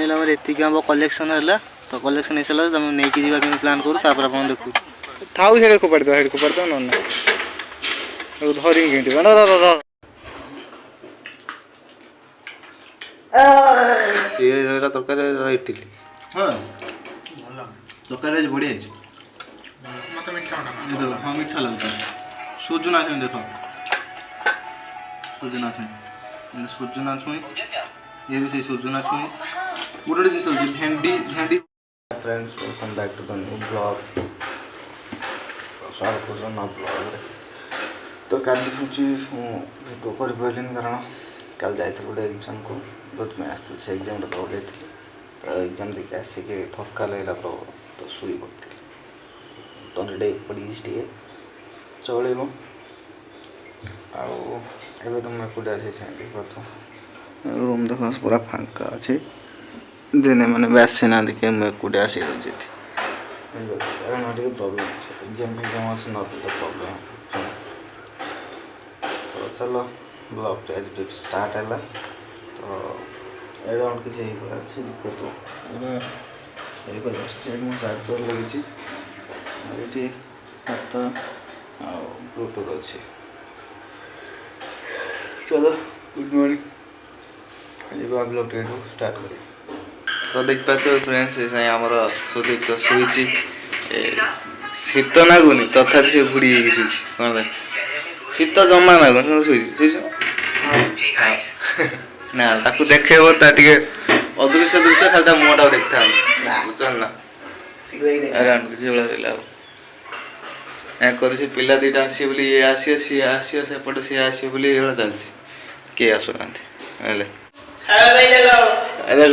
सारा पर एतिक हम कलेक्शन है तो कलेक्शन हो सारा तुम नहीं कि जी प्लान करूँ आप देखू थाऊ से खोपाड़ दो हेड खोपाड़ दो ना धरिंग तरकारी इडली हाँ तरकारी बढ़िया हाँ मीठा लगता सुजुना छुई देख सुजुना छुई सुजुना छुई ये भी सही सुजुना छुई गोटे जिन भेंडी भेंडी friends welcome back to the new blog स्वागत कर ब्लॉग तो कल हूँ भिडियो कर कारण कल जाइए गोटे एग्जाम को बहुत मैं आसती से एग्जाम दवा जाती तो एग्जाम देखिए आसिक थका लगला तो शुई पड़ी तंडे पड़ी टे चलो आए तो मैं कूटे देख रूम देख पूरा फांका अच्छे दिने मैंने बेस ना देखिए मुझे कूटे आसी रही कारण टे प्रोब्लेम एग्जाम फेग्जाम अच्छे ना प्रोब्लेम तो चलो ब्लॉग आज स्टार्ट है तो अराउंड किसी अच्छे तो चार्जर लगी ये हाथ ब्लूटूथ अच्छे चलो गुड मॉर्निंग आज ब्लॉग स्टार्ट करें तो देख पाते फ्रेंड्स आमर सुदीप तो शुई शीत लगुनि तथापि से बुड़ी शुई कौन शीत जमा लगुनि शुई ना ताकू देखेब टे अदृश्य दृश्य खाली मुहटा देखता बुझल ना अराउंड किसी भाई कर पिला दीटा आस ये आस सी आस सेपटे सी आस ये चलती किए आसुना देख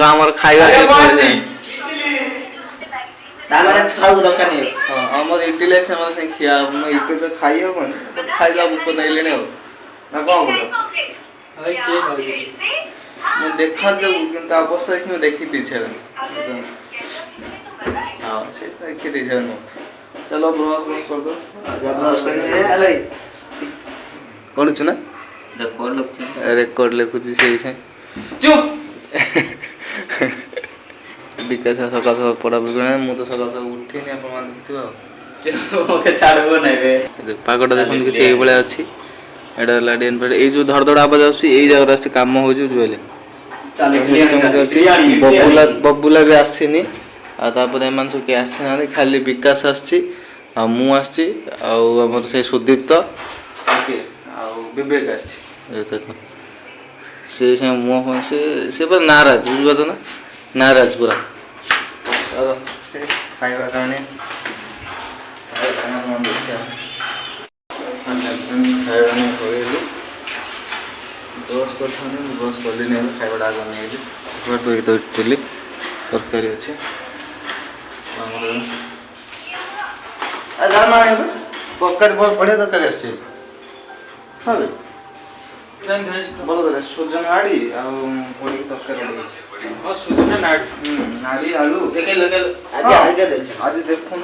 आम खाइबा आम इडली से खिया इडली तो खाई हम खाइला बुक नईले ना कौन देखा जब अवस्था देखी देखी दीछे हाँ से देखी दीछे चलो ब्रश ब्रश कर दो ब्रश करूँ ना रेकर्ड लिखुची से चुप विकास सकाल सकाल पढ़ा पढ़ी मुझे सकाल सकाल उठिनी देखिए पागटा देखते किसी ये अच्छी ये जो धड़धड़ आवाज आस कम हो बबुला भी आसनी आम सब किए आसना खाली विकास आमर से सुदीप्त विवेक से मुह से पूरा नाराज बुझे ना नाराज पूरा खाइबा खाने ब्रश कर ब्रश कर खाइबा आगे नहीं तो इडली तरकारी अच्छे तरकारी बहुत बढ़िया तरकारी आस भल सुजन आड़ी पड़ी तरकारी नाड़ी आलू आज देखो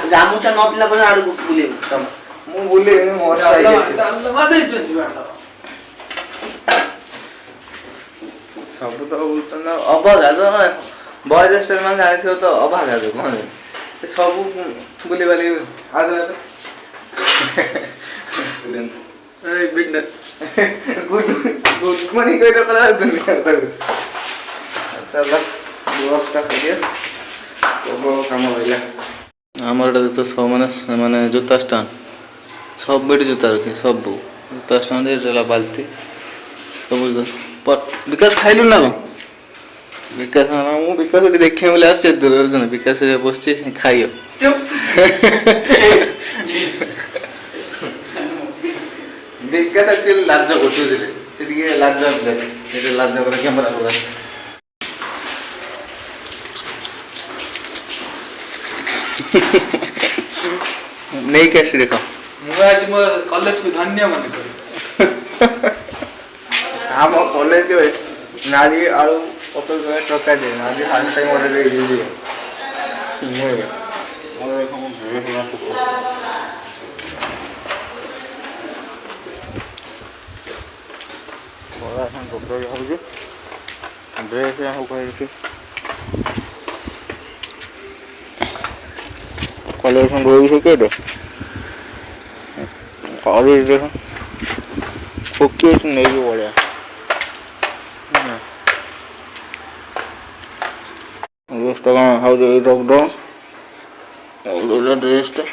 गामुचा न पिला पर आड़ू बुले मु बुले मोर सब तो बोलछन अभागा जो बॉयज हॉस्टल में जाने थे तो अभागा जो कौन सब बुले वाले आज गुड मॉर्निंग कह तो दुनिया चल व्यवस्था करिए प्रबल कम रहा आमर तो सब मैंने जूता स्टाण सब जूता रखे सब जूता स्टाण बाल्टी सब विकास खाइलु ना विकास विकास देखे बोले आस दूर विकास बस खाइ विकास लाज कटुले लाज लाज कर कैमरा नहीं कैसे देखो मुझे आज मो कॉलेज को धन्य मन कर हम कॉलेज के नाली आलू पटल में टका दे नाली हाल टाइम ऑर्डर दे दी नहीं और देखो भेड़ बड़ा हम गोबर हो गए ଡ୍ରେସ୍ ହଉ କହିକି କଲେକ୍ସନ୍ ରହୁଛି କେତେ କରି ଦେଖ ପକେଇ ନେଇକି ବଢ଼ିଆ 10 ଟଙ୍କା ହଉଛି ଏଇ ରକ୍ତ ଡ୍ରେସ୍ଟା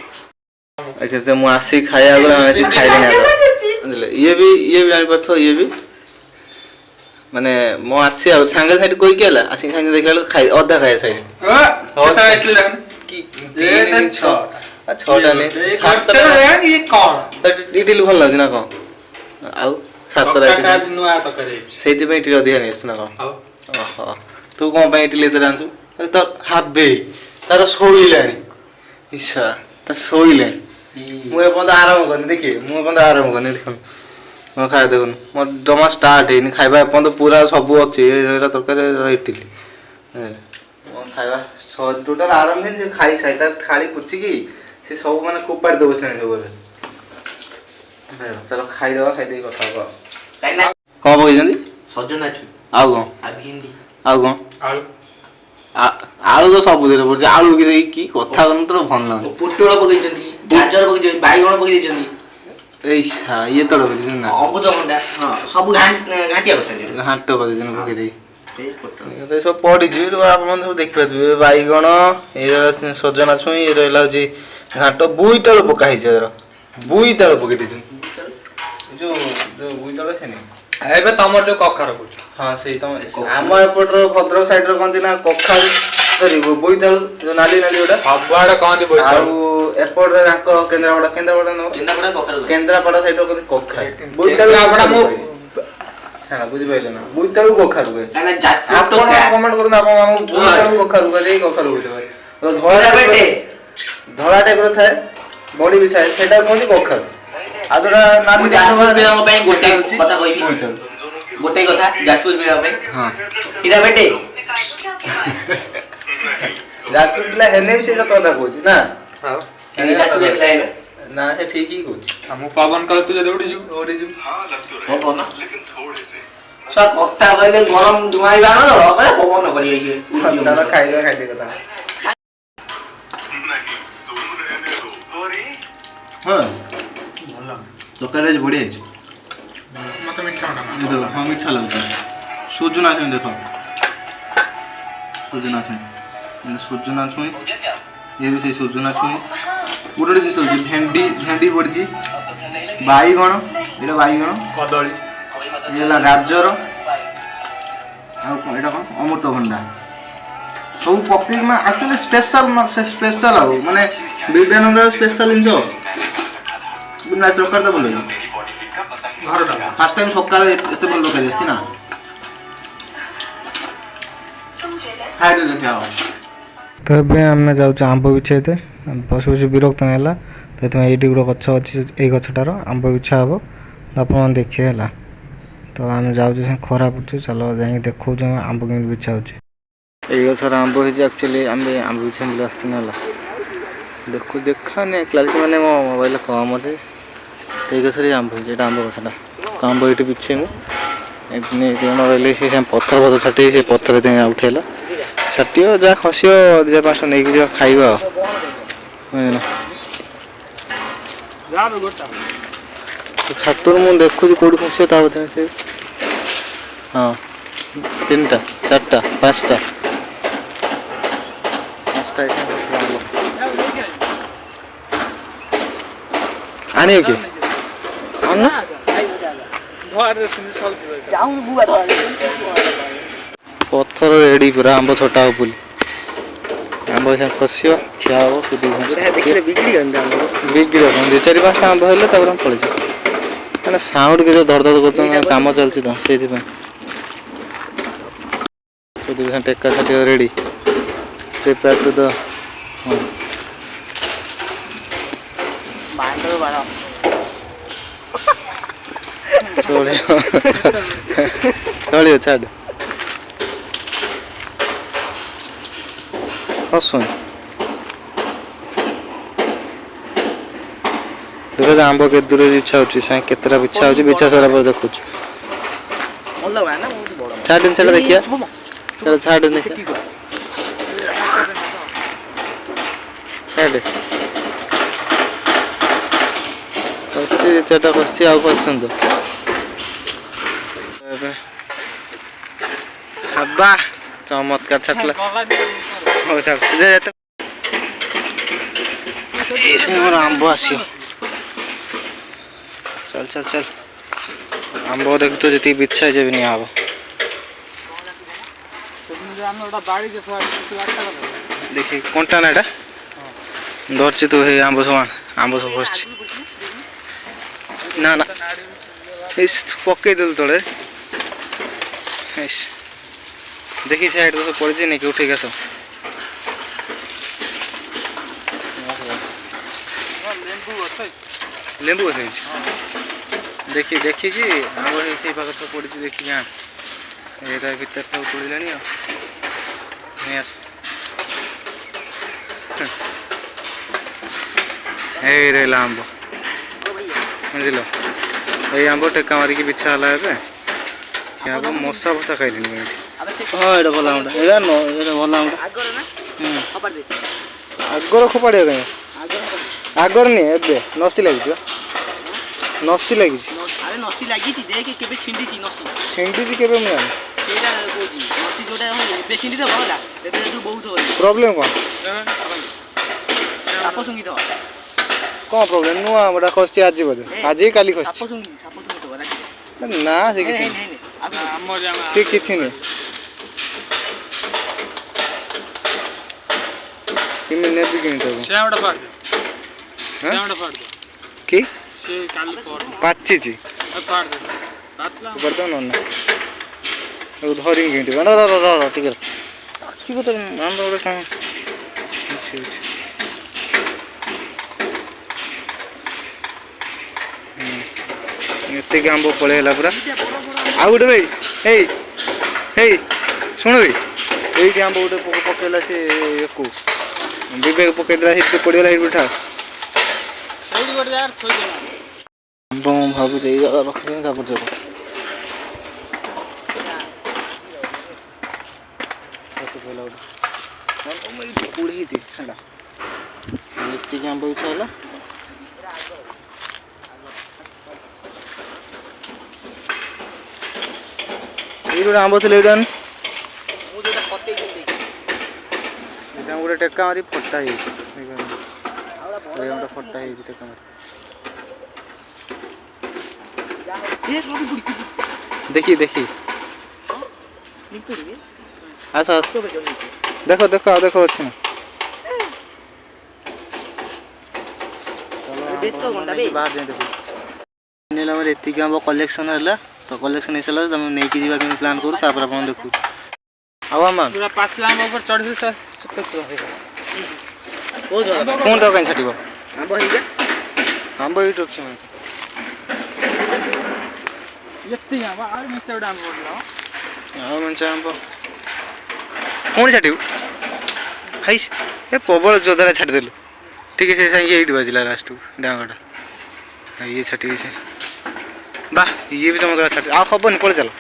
କେତେ ମୁଁ ଆସିକି ଖାଇବାକୁ ଆସିକି ଖାଇଲିଣି ଆଗ ବୁଝିଲେ ଇଏ ବି ଜାଣିପାରୁଥିବ ଇଏ ବି ମାନେ ମୁଁ ଆସି ଆଉ ସାଙ୍ଗେ ସାଙ୍ଗେ କହିକି ହେଲା ଆସିକି ସାଙ୍ଗେ ଦେଖିଲା ବେଳକୁ ଖାଇ ଅଧା ଖାଇବା ସାଇଲେଣି ଛଅଟା ନେଇ ଇଟିଲି ଭଲ ଲାଗୁଛି ନା କ'ଣ ଆଉ 7ଟା ସେଇଥିପାଇଁ ଟିକେ ଅଧିକା ନେଇ ଆସିଛୁ ନା କ'ଣ ଓହୋ ତୁ କ'ଣ ପାଇଁ ଇଟିଲି ଏତେ ରାଞ୍ଚୁ ତ ହାବେ ତାର ଶୋଇଲାଣି ଇଚ୍ଛା ତା ଶୋଇଲାଣି ମୁଁ ଏପର୍ଯ୍ୟନ୍ତ ଆରମ୍ଭ କରିନି ଦେଖିବେ ମୁଁ ଏପର୍ଯ୍ୟନ୍ତ ଆରମ୍ଭ କରିନି ଦେଖୁନ ମୋ ଖାଇବା ଦେଖୁନ ମୋ ଜମା ଷ୍ଟାର୍ଟ ହେଇନି ଖାଇବା ଏପର୍ଯ୍ୟନ୍ତ ପୁରା ସବୁ ଅଛି ଏଇଟା ତରକାରୀ ଇଟିଲି ଖାଇବା ଟୋଟାଲ ଆରମ୍ଭ ହେଇନି ସେ ଖାଇସାଇ ତାର ଥାଳି ପୁଚିକି ସେ ସବୁ ମାନେ କୋପାଡ଼ି ଦେବ ସେଣି ସବୁ ଏବେ ଚାଲ ଖାଇଦେବା ଖାଇଦେଇକି କଥା ହବ କ'ଣ ପକେଇଛନ୍ତି ସଜନା ଛୁଇଁ ଆଉ କ'ଣ ଆଉ କ'ଣ ଆଳୁ ତ ସବୁଥିରେ ପଡୁଛି ଆଳୁ କି କଥା କଣ ତୋର ଭଲ ଲାଗୁଛି ପୋଟଳ ପକେଇଛନ୍ତି ଗାଜର ପକେଇଛନ୍ତି ବାଇଗଣ ପକେଇ ଦେଇଛନ୍ତି ଏଇ ଇଏ ତଳ ପକେଇଛନ୍ତି ନା ଅମୃତଭଣ୍ଡା ହଁ ସବୁ ଘାଣ୍ଟିଆ କରିଛନ୍ତି ଘାଣ୍ଟ କରିଦେଇଛନ୍ତି ପକେଇ ଦେଇ ସବୁ ପଡିଛି ଆପଣ ସବୁ ଦେଖିପାରୁଥିବେ ବାଇଗଣ ଏଇଟା ସଜନା ଛୁଇଁ ଏ ରହିଲା ହଉଛି ଘାଣ୍ଟ ବୋଇତାଳୁ ପକା ହେଇଛି ଏଥର ବୋଇତାଳୁ ପକେଇ ଦେଇଛନ୍ତି ଯୋଉ ବୋଇତାଳୁ ସେନି ଏବେ ତମର ଯୋଉ କଖାରୁ କରୁଛ ହଁ ସେଇ ତମ ଆମ ଏପଟର ଭଦ୍ରକ ସାଇଡରେ କହନ୍ତି ନା କଖାରୁ ସରି ବୋଇତାଳୁ ଯୋଉ ନାଲି ନାଲି ଗୁଡା ସବୁଆଡେ କହନ୍ତି ଆଉ ଏପଟରେ ତାଙ୍କ କେନ୍ଦ୍ରାପଡା କେନ୍ଦ୍ରାପଡା ସାଇଡରେ କହନ୍ତି କଖାରୁ ବୋଇତାଳୁ ବୁଝିପାରିଲେ ନା ବୋଇତାଳୁ କଖାରୁ କମେଣ୍ଟ କରନ୍ତୁ ଆପଣ ବୋଇତାଳୁ କଖାରୁ କଖାରୁ ଧଳା ଟାଇପର ଥାଏ ବଡି ବି ଥାଏ ସେଇଟା କୁହନ୍ତି କଖାରୁ ଆଉ ଯୋଉଟା ଗୋଟେ କଥା ଯାଜପୁର ପିଲା ପାଇଁ ହଁ ଏଇଟା ବେଟେ ଯାଜପୁର ପିଲା ହେଲେ ବି ସେ ସତ କଥା କହୁଛି ନା ନା ସେ ଠିକ ହିଁ କହୁଛି ମୁଁ ପବନ କଲେ ତୁ ଯଦି ଉଡ଼ିଯିବୁ କଥା କହିଲେ ଗରମ ଧୁଆଇବା ପବନ କରିବେ ଖାଇଦେ କଥା ହଁ ତରକାରୀ ବଢିଆ ହେଇଛି ମତେ ମିଠା ହଁ ମିଠା ଲାଗୁଛି ସୁଜନା ଛୁଇଁ ଦେଖ ସୁଜନା ଛୁଇଁ ଇଏ ବି ସେଇ ସୁଜନା ଛୁଇଁ ଗୋଟେ ଜିନିଷ ହେଉଛି ଭେଣ୍ଡି ପଡ଼ିଛି ବାଇଗଣ ଏଇଟା ବାଇଗଣ କଦଳୀ ଇଏ ହେଲା ଗାଜର ଆଉ ଏଇଟା କ'ଣ ଅମୃତଭଣ୍ଡା ସବୁ ପକେଇକି ମାନେ ଆକ୍ଚୁଆଲି ସ୍ପେଶାଲ ଆଉ ମାନେ ବିବେକାନନ୍ଦ ସ୍ପେଶାଲ ଜିନିଷ ନା ତରକାରୀ ତ ଭଲ ଫାର୍ଷ୍ଟ ଟାଇମ୍ ସକାଳେ ଏତେ ଭଲ ତରକାରୀ ଆସିଛି ନା ଖାଇଦେ ଦେଖିବା ତ ଏବେ ଆମେ ଯାଉଛୁ ଆମ୍ବ ବିଛେଇତେ ବସି ବସି ବିରକ୍ତ ହେଲା ତ ସେଥିପାଇଁ ଏଇଠି ଗୋଟେ ଗଛ ଅଛି ଏଇ ଗଛଟାର ଆମ୍ବ ବିଛା ହେବ ଆପଣମାନେ ଦେଖିବେ ହେଲା ତ ଆମେ ଯାଉଛୁ ସେ ଖରା ପଡ଼ୁଛୁ ଚାଲ ଯାଇକି ଦେଖାଉଛୁ ଆମେ ଆମ୍ବ କେମିତି ବିଛା ହେଉଛି ଏଇ ଗଛର ଆମ୍ବ ହେଇଛି ଆକ୍ଚୁଆଲି ଆମେ ଆମ୍ବ ବିଛା ବୋଲି ଆସିଥିଲୁ ହେଲା ଦେଖାନି କ୍ଲାରିଟି ମାନେ ମୋ ମୋବାଇଲରେ କମ୍ ଅଛି ଏଇ ଗଛରେ ଆମ୍ବ ହେଇଛି ଏଇଟା ଆମ୍ବ ଗଛଟା ଆମ୍ବ ଏଇଠି ବିଛେଇମୁ ରହିଲେ ସେ ପଥର ଛାଟି ସେ ପଥର ଉଠେଇଲା ଛାଟିବ ଯାହା ଖସିବ 2-5ଟା ନେଇକି ଯିବା ଖାଇବା ଆଉ ଛାଟରୁ ମୁଁ ଦେଖୁଛି କେଉଁଠି ଖସିବ ତା ବୋଧେ ସେ ହଁ 3ଟା 4ଟା 5ଟା ଆଣିବ କି ପଥର ରେଡି ପୁରା ଆମ୍ବ ଛଟା ହବ ବୋଲି ଆମ୍ବ ଖସିବ ଖିଆ ହବ ବିକ୍ରି 4-5ଟା ଆମ୍ବ ହେଲେ ତାପରେ ଆମେ ପଳେଇଯିବ ମାନେ ସାଉଣ୍ଡ କିଛି ଧଡ଼ ଧଡ଼ କରୁଛନ୍ତି କାମ ଚାଲିଛି ତ ସେଇଥିପାଇଁ ଟେକା ଛାଟିବ ରେଡି ପ୍ରିପେୟାର ଟୁ ଦ ଚଳିବ ଛାଡ଼ ହସୁନ ଦେଖ ଆମ୍ବ କେତେ ଦୂର ଇଚ୍ଛା ହଉଛି କେତେଟା ବିଛା ହଉଛି ବିଛା ସରିଲା ପରେ ଦେଖୁଛୁ ଛାଡ଼ ଦେଖିବା ସେଟା ଛାଡ଼ୁନି ସେ ଛାଡ଼େ ଖସିଛି ଚାରିଟା ଖସିଛି ଆଉ ଖସିଛନ୍ତି ଏବେ ହବା ଚମତ୍କାର ଛାଡ଼ିଲା ହଉ ଛାଡ଼ ଯେତେ ଏଇ ସମୟ ମୋର ଆମ୍ବ ଆସିବ ଚାଲ ଚାଲ ଚାଲ ଆମ୍ବ ଦେଖୁଛୁ ଯେତିକି ବିଛା ହେଇଯାବି ନିଆ ହବ ଦେଖି କଣ୍ଟା ନା ଏଇଟା ଧରିଛି ତୁ ହେଇ ଆମ୍ବ ସମାନ ଆମ୍ବ ସବୁ ଖସିଛି ନା ନା ଏଇ ପକେଇଦେଲୁ ତଳେ ଦେଖି ସାଇଡ୍ ତ ପଡ଼ିଛି ନେଇକି ଉଠେଇକି ଆସ ଲେମ୍ବୁ ଗଛ ହେଇଛି ଦେଖିକି ଆମ୍ବ ହେଇ ସେଇ ପାଖରେ ସବୁ ପଡ଼ିଛି ଦେଖିକି ଆଣ ଏଇଟା ଭିତରେ ସବୁ ତୋଳିଲାଣି ଆଉ ନେଇ ଆସ ଏଇ ରହିଲା ଆମ୍ବ ବୁଝିଲ ଏଇ ଆମ୍ବ ଟେକା ମାରିକି ବିଛା ହେଲା ଏବେ ଆମ୍ବ ମଶା ଫସା ଖାଇଲିଣି ଏଠି ହଁ ଏଇଟା ଭଲ ଆମ୍ବଟା ଏଇଟା ଭଲ ଆମ୍ବଟା ଆଗର ଖୋପାଡ଼ିବା କାହିଁ ଆଗର ନିଏ ଏବେ ନସି ଲାଗିଛି ନସି ଲାଗିଛି ନସି ଲାଗିଛି ଦେଖେ କେବେ ଛିଣ୍ଡିଛି ନସି ଛିଣ୍ଡିଛି କେବେ ମୁଁ ଜାଣିନି ସେଇଟା କହୁଛି ନସି ଯୋଉଟା ଏବେ ଛିଣ୍ଡିଦେବ ହେଲା ଏବେ ଯୋଉ ବହୁତ ପ୍ରୋବ୍ଲେମ୍ କ'ଣ ସାପ ଶୁଙ୍ଘିଦେବ କ'ଣ ପ୍ରୋବ୍ଲେମ୍ ନୂଆ ଆମ୍ବଟା ଖସିଛି ଆଜି ବୋଧେ ଆଜି କାଲି ଖସିଛି ସାପ ଶୁଙ୍ଘିଦେବ ନା ସେ କିଛି ସେ କିଛି ନୁହେଁ କେମିତି ନେବି କେମିତି କି ପାଚିଛି କରିଦେବ ନହେଲେ ଧରିକି କେମିତି ଟିକେ କି କଥା ଆମ୍ବ ଗୋଟେ କ'ଣ ଅଛି ଏତିକି ଆମ୍ବ ପଳେଇଲା ପୁରା ଆଉ ଗୋଟେ ଭାଇ ହେଇ ହେଇ ଶୁଣ ଭାଇ ଏଇଠି ଆମ୍ବ ଗୋଟେ ପକେଇଲା ସେ ୟାକୁ ବିବେକ ପକେଇଦେଲା ସେଇଠି ପଡ଼ିଗଲା ଏଇଠି ଉଠା ଆମ୍ବ ମୁଁ ଭାବୁଛି ଏଇ ଜାଗା ରଖିଦେବି ତାପରେ ଯାକ କୋଡ଼ିଏ ହେଲା ଏତିକି ଆମ୍ବ ଇଚ୍ଛା ହେଲା ଏଇ ଗୋଟେ ଆମ୍ବ ଥିଲେ ଏଇଟା ଏଇଟା ଗୋଟେ ଟେକା ମାରି ଫଟା ହେଇଯାଇଛି ଫଟା ହେଇଯାଇଛି ଟେକା ମାରି ଦେଖି ଆସ ଆସ ଦେଖ ଅଛି ନା ଆମର ଏତିକି ଆମ୍ବ କଲେକ୍ସନ୍ ହେଲା ତ କଲେକ୍ସନ୍ ହେଇସାରିଲା ତମେ ନେଇକି ଯିବା କେମିତି ପ୍ଲାନ୍ କରୁ ତାପରେ ଆପଣ ଦେଖୁ ଆଉ ଆମ ପାଚିଲା ଆମ୍ବ ଉପରେ ଚଢ଼ି କ'ଣ ତାକୁ କାହିଁ ଛାଟିବ ଆମ୍ବ ହେଇଯା ଆମ୍ବ ଏଇଠି ଅଛି ଆଉ ମେଞ୍ଚା ଆମ୍ବ ପୁଣି ଛାଟିବୁ ହାଇସ୍ ଏ ପ୍ରବଳ ଯୋଦ୍ଧାରେ ଛାଟିଦେଲୁ ଟିକେ ସେ ସାଙ୍ଗେ ଏଇଠି ବାଜିଲା ଲାଷ୍ଟକୁ ଡାଙ୍ଗଟା ଇଏ ଛାଟିବି ସେ ବା ଇଏ ବି ତମ ଦ୍ୱାରା ଛାଟି ଆଉ ହବନି ପଳେଇ ଚାଲ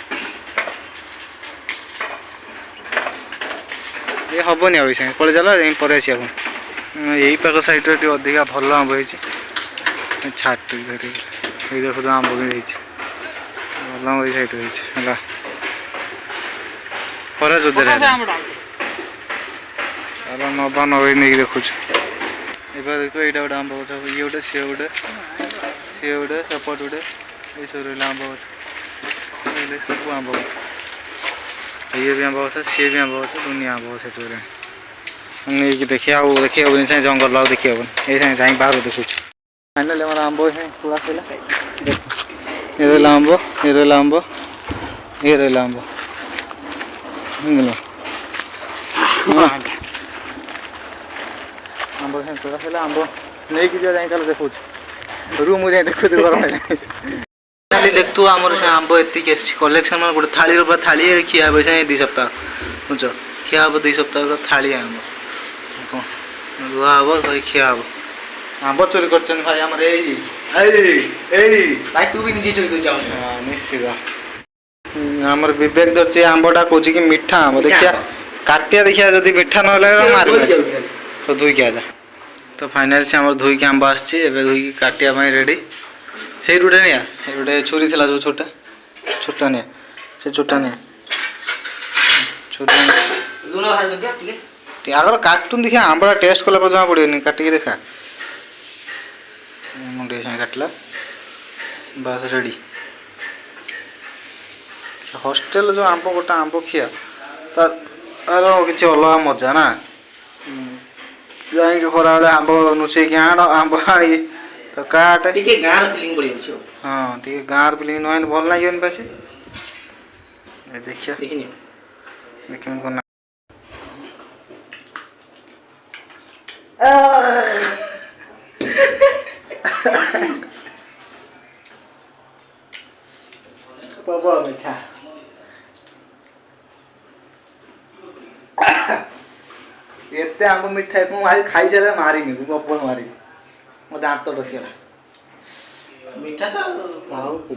ଇଏ ହବନି ଆଉ ଏଇ ସାଙ୍ଗେ ପଳେଇ ଚାଲ ଯାଇ ପରେ ଆସିବା ଆପଣ ଏଇ ପାଖ ସାଇଡ଼୍ରେ ଟିକେ ଅଧିକା ଭଲ ଆମ୍ବ ହେଇଛି ଛାଟି ଏଇ ଦେଖ ଆମ୍ବ ବି ହେଇଛି ଭଲ ଆମ୍ବ ଏଇ ସାଇଡ଼୍ରେ ହେଇଛି ହେଲା ଖରା ଯୋଦ୍ଧାରେ ନବା ନବେ ନେଇକି ଦେଖୁଛୁ ଏବେ ଦେଖିବ ଏଇଟା ଗୋଟେ ଆମ୍ବ ଗଛ ଇଏ ଗୋଟେ ସିଏ ଗୋଟେ ସେପଟ ଗୋଟେ ଏଇସବୁ ରହିଲା ଆମ୍ବ ଗଛ ରହିଲେ ସବୁ ଆମ୍ବ ଗଛ ଇଏ ବି ଆମ୍ବ ଗଛ ସିଏ ବି ଆମ୍ବ ଗଛ ଦୁନିଆ ଆମ୍ବ ଗଛ ସେଠି ରହିଲାଣି ନେଇକି ଦେଖି ହେବନି ସାଙ୍ଗେ ଜଙ୍ଗଲ ଆଉ ଦେଖି ହେବନି ଏଇ ସାଙ୍ଗେ ଯାଇକି ବାହାରୁ ଦେଖୁଛୁ ଫାଇନାଲି ଆମର ଆମ୍ବ ସାଙ୍ଗେ ତୁଳା ସରିଲା ଏ ରହିଲା ଆମ୍ବ ଏ ରହିଲା ଆମ୍ବ ଏ ରହିଲା ଆମ୍ବ ଆମ୍ବ ସାଙ୍ଗେ ତୁଳା ସରିଲା ଆମ୍ବ ନେଇକି ଯିବା ଯାଇ ତାହେଲେ ଦେଖୁଛୁ ରୁମ୍ ଯାଇ ଦେଖୁଛୁ ଗରମ ଖାଲି ଦେଖୁ ଆମର ସେ ଆମ୍ବ ଏତିକି ଆସିଛି କଲେକ୍ସନ୍ ମାନେ ଗୋଟେ ଥାଳିର ପୁରା ଥାଳିରେ ଖିଆ ହେବ ସେ 2 ସପ୍ତାହ ବୁଝ ଖିଆ ହେବ 2 ସପ୍ତାହର ଥାଳି ଆମ୍ବ କ'ଣ ଧୁଆ ହେବ ଭାଇ ଖିଆ ହେବ ଆମ୍ବ ଚୋରି କରିଛନ୍ତି ଭାଇ ଆମର ଏଇ ଭାଇ ତୁ ବି ନିଜେ ଚୋରି କରି ଯାଉଛୁ ନିଶ୍ଚିତ ଆମର ବିବେକ ଧରିଛି ଆମ୍ବଟା କହୁଛି କି ମିଠା ଆମ୍ବ ଦେଖିଆ କାଟିଆ ଦେଖିଆ ଯଦି ମିଠା ନ ଲାଗେ ମାରିବା ତ ଧୋଇକି ଆजा ତ ଫାଇନାଲି ସେ ଆମର ଧୋଇକି ଆମ୍ବ ଆସିଛି ଏବେ ଧୋଇକି କାଟିବା ପାଇଁ ରେଡ଼ି ସେଇ ଗୋଟେ ନିଆ ସେଇ ଗୋଟେ ଛୁରୀ ଥିଲା ଯେଉଁ ଛୋଟା ନିଆ ସେ ଛୋଟା ନିଆ ଛୋଟା ଲୁଣ ବାହାର କରିଦିଅ ଟିକେ ଆଗର କାଟୁନ ଦେଖିଆ ଆମ୍ବଟା ଟେଷ୍ଟ କଲା ପରେ ଜମା ପଡ଼ିବନି କାଟିକି ଦେଖା ମୁଣ୍ଡିଆ ସାଙ୍ଗେ କାଟିଲା ବାସ୍ ରେଡ଼ି ହଷ୍ଟେଲ ଯେଉଁ ଆମ୍ବ ଗୋଟେ ଆମ୍ବ ଖିଆ ତାର କିଛି ଅଲଗା ମଜା ନା ଯାଇକି ଖରାବେଳେ ଆମ୍ବ ନୁଚେଇକି ଆଣ ଆମ୍ବ ଆଣିକି ତ କାଟେ ଟିକେ ଗାଁର ଫିଲିଂ ପଡ଼ିଯାଉଛି ହଁ ଟିକେ ଗାଁର ଫିଲିଂ ନ ଆଇଲେ ଭଲ ଲାଗିବନି ପାସି ଦେଖିଆ ଦେଖିନି ଦେଖିବି କ'ଣ ପ୍ରବଳ ମିଠା ଏତେ ଆମ୍ବ ମିଠା ମୁଁ ଆଜି ଖାଇସାରିଲା ମାରିନି ମୁଁ ପ୍ରବଳ ମାରିବି ମୋ ଦାନ୍ତ ଟକିଗଲା ମିଠା ତ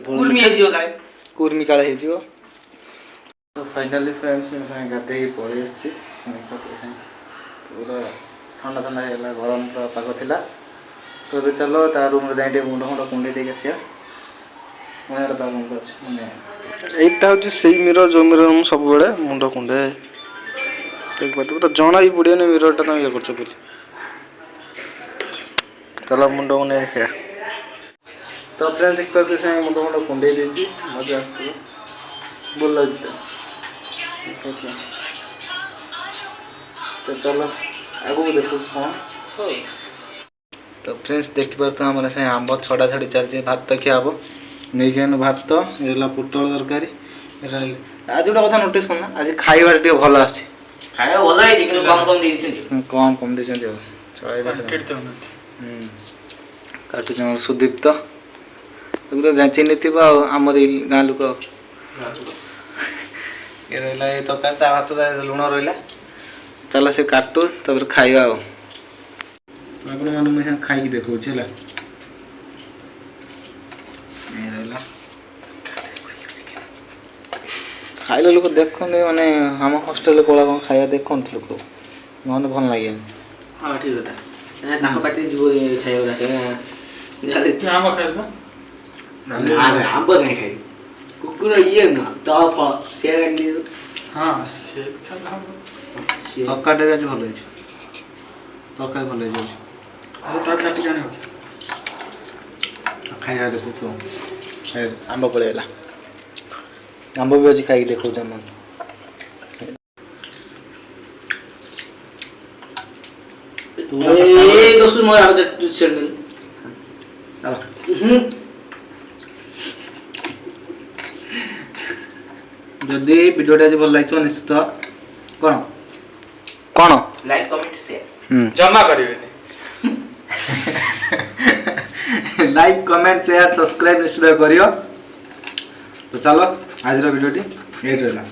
କୁର୍ମି ହେଇଯିବ କାଳେ କୁର୍ମି କାଳେ ହେଇଯିବ ତ ଫାଇନାଲି ଫ୍ରେଣ୍ଡସ୍ ଗାଧେଇକି ପଳେଇ ଆସିଛି ପୁରା ଥଣ୍ଡା ଥଣ୍ଡା ହେଇଗଲା ଗରମ ପୁରା ପାଗ ଥିଲା ତ ଏବେ ଚାଲ ତା ରୁମ୍ରେ ଯାଇ ଟିକେ ମୁଣ୍ଡ କୁଣ୍ଡେଇ ଦେଇକି ଆସିବା ମାନେ ତା ମୁଣ୍ଡ ଅଛି ମାନେ ଏଇଟା ହେଉଛି ସେଇ ମିରର ଯେଉଁ ମିରର ମୁଁ ସବୁବେଳେ ମୁଣ୍ଡ କୁଣ୍ଡେ ଦେଖିପାରୁଥିବ ପୁରା ଜଣା ବି ପଡ଼ିବନି ମିରରଟା ତମେ ଇଏ କରୁଛ ବୋଲି ଚାଲ ମୁଣ୍ଡ କୁଣ୍ଡେଇ ଦେଖିବା ତ ଫ୍ରେଣ୍ଡ ଦେଖିପାରୁଥିବେ ସେ ମୁଣ୍ଡ କୁଣ୍ଡେଇ ଦେଇଛି ମଜା ଆସୁଥିବ ଭଲ ଲାଗୁଛି ତ ଚାଲ ଆଗକୁ ଦେଖୁଛୁ କ'ଣ ତ ଫ୍ରେଣ୍ଡସ୍ ଦେଖିପାରୁଥିବ ଆମର ସେ ଆମ୍ବ ଛଡ଼ା ଛଡ଼ି ଚାଲିଛି ଭାତ ଖିଆ ହେବ ନେଇକି ଆନୁ ଭାତ ହେଲା ପୋଟଳ ତରକାରୀ ଆଜି ଗୋଟେ କଥା ନୋଟିସ୍ କରୁନା ଆଜି ଖାଇବାରେ ଟିକେ ଭଲ ଆସୁଛି ଖାଇବା ଭଲ ହେଇଛି କିନ୍ତୁ କମ୍ ଦେଇଛନ୍ତି ଆଉ ଚଳାଇ କାଟୁଛି ଆମର ସୁଦୀପ୍ତ ତାକୁ ତ ଚିହ୍ନିଥିବ ଆଉ ଆମର ଏଇ ଗାଁ ଲୋକ ଏ ରହିଲା ଏଇ ତରକାରୀ ତା ଭାତ ଲୁଣ ରହିଲା ଚାଲ ସେ କାଟୁ ତାପରେ ଖାଇବା ଆଉ ଆପଣମାନେ ମୁଁ ଖାଇକି ଦେଖାଉଛି ହେଲା ଏ ରହିଲା ଖାଇଲେ ଲୋକ ଦେଖନ୍ତି ମାନେ ଆମ ହଷ୍ଟେଲରେ କୋଳା କ'ଣ ଖାଇବା ଦେଖନ୍ତି ଲୋକ ନହେଲେ ଭଲ ଲାଗେନି ହଁ ଠିକ୍ କଥା ତାଙ୍କ ପାଟିରେ ଯିବ ଖାଇବାକୁ ଆମ୍ବ ଖାଇବା ଆମ୍ବ କାହିଁ ଖାଇବି କୁକୁର ଇଏ ନୁହଁ ତ ଫଳ ସିଏ ହଁ ସେ ଖାଇଲା ହବ ତରକାରୀଟା ବି ଆଜି ଭଲ ହେଇଛି ତରକାରୀ ଭଲ ହେଇଯାଉଛି ଆଉ ତା ଚାଟି ଜାଣିବ ଖାଇବା ଦେଖୁଛୁ ଆମ୍ବ ପଳେଇଗଲା ଆମ୍ବ ବି ଆଜି ଖାଇକି ଦେଖାଉଛି ଆମ ଯଦି ଭିଡ଼ିଓଟା ଆଜି ଭଲ ଲାଗିଥିବ ନିଶ୍ଚିତ କ'ଣ ଲାଇକ୍ କମେଣ୍ଟ ସେୟାର ଜମା କରିବେନି ଲାଇକ୍ କମେଣ୍ଟ ସେୟାର ସବସ୍କ୍ରାଇବ୍ ନିଶ୍ଚିତ କରିବ ତ ଚାଲ ଆଜିର ଭିଡ଼ିଓଟି ଏଇଠି ରହିଲା